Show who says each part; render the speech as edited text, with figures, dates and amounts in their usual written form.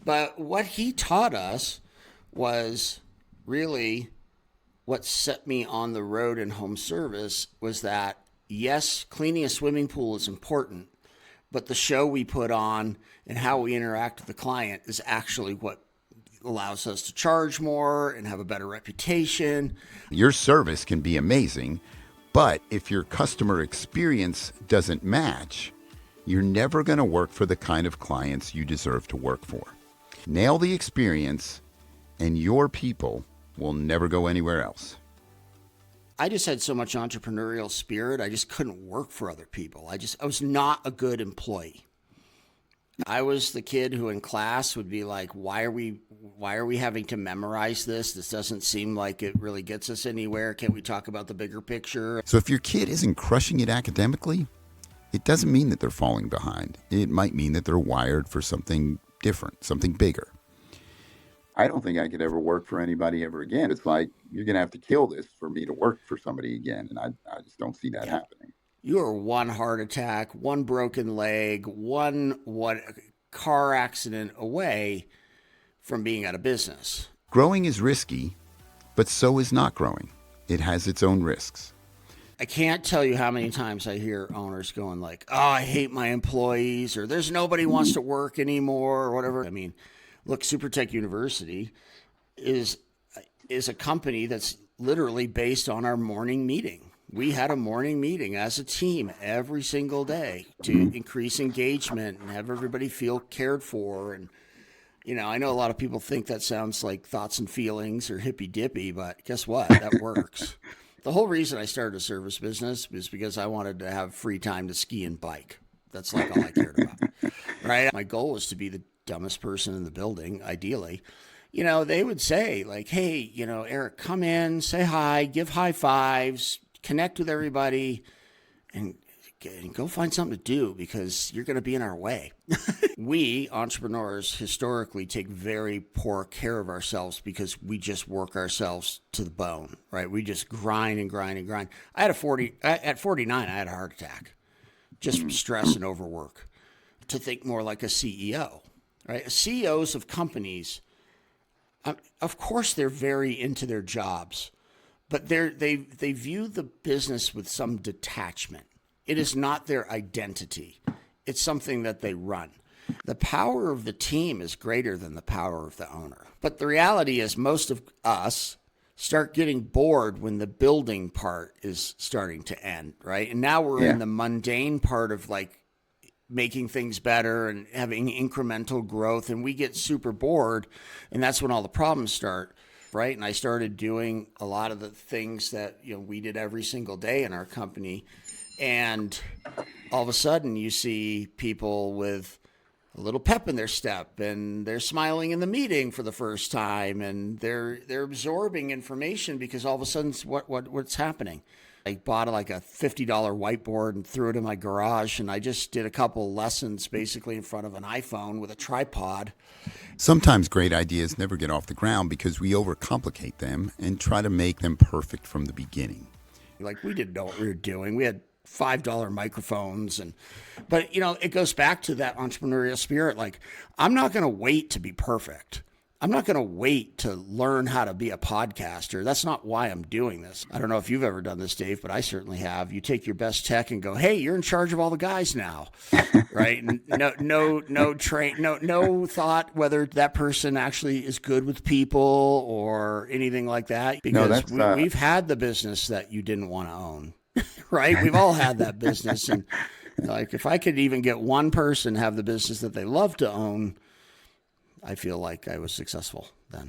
Speaker 1: But what he taught us was really what set me on the road in home service was that, yes, cleaning a swimming pool is important, but the show we put on and how we interact with the client is actually what allows us to charge more and have a better reputation.
Speaker 2: Your service can be amazing, but if your customer experience doesn't match, you're never going to work for the kind of clients you deserve to work for. Nail the experience, and your people will never go anywhere else.
Speaker 1: I just had so much entrepreneurial spirit, I just couldn't work for other people. I was not a good employee. I was the kid who in class would be like, why are we having to memorize this? This doesn't seem like it really gets us anywhere. Can't we talk about the bigger picture?
Speaker 2: So if your kid isn't crushing it academically, it doesn't mean that they're falling behind. It might mean that they're wired for something different, something bigger. I don't think I could ever work for anybody ever again. It's like, you're going to have to kill this for me to work for somebody again. And I just don't see that happening.
Speaker 1: You are one heart attack, one broken leg, one car accident away from being out of business.
Speaker 2: Growing is risky, but so is not growing. It has its own risks.
Speaker 1: I can't tell you how many times I hear owners going like, oh, I hate my employees, or there's nobody wants to work anymore, or whatever. I mean, look, SuperTech University is a company that's literally based on our morning meeting. We had a morning meeting as a team every single day to increase engagement and have everybody feel cared for. And, I know a lot of people think that sounds like thoughts and feelings or hippy dippy, but guess what? That works. The whole reason I started a service business was because I wanted to have free time to ski and bike. That's like all I cared about, right? My goal was to be the dumbest person in the building, ideally. They would say like, hey, Eric, come in, say hi, give high fives, connect with everybody, and go find something to do because you're going to be in our way. We entrepreneurs historically take very poor care of ourselves because we just work ourselves to the bone, right? We just grind and grind and grind. At 49, I had a heart attack just from stress and overwork. To think more like a CEO, right? CEOs of companies, of course, they're very into their jobs, but they view the business with some detachment. It is not their identity. It's something that they run. The power of the team is greater than the power of the owner. But the reality is most of us start getting bored when the building part is starting to end, right? And now we're in the mundane part of like making things better and having incremental growth, and we get super bored, and that's when all the problems start, right? And I started doing a lot of the things that we did every single day in our company, and all of a sudden you see people with a little pep in their step, and they're smiling in the meeting for the first time, and they're absorbing information because all of a sudden what's happening. I bought like a $50 whiteboard and threw it in my garage, and I just did a couple lessons basically in front of an iPhone with a tripod.
Speaker 2: Sometimes great ideas never get off the ground because we overcomplicate them and try to make them perfect from the beginning.
Speaker 1: Like, we didn't know what we were doing. We had $5 microphones, but it goes back to that entrepreneurial spirit. Like, I'm not going to wait to be perfect. I'm not going to wait to learn how to be a podcaster. That's not why I'm doing this. I don't know if you've ever done this, Dave, but I certainly have. You take your best tech and go, hey, you're in charge of all the guys now, right? And no thought whether that person actually is good with people or anything like that. Because we've had the business that you didn't want to own, right? We've all had that business. And like, if I could even get one person have the business that they love to own, I feel like I was successful then.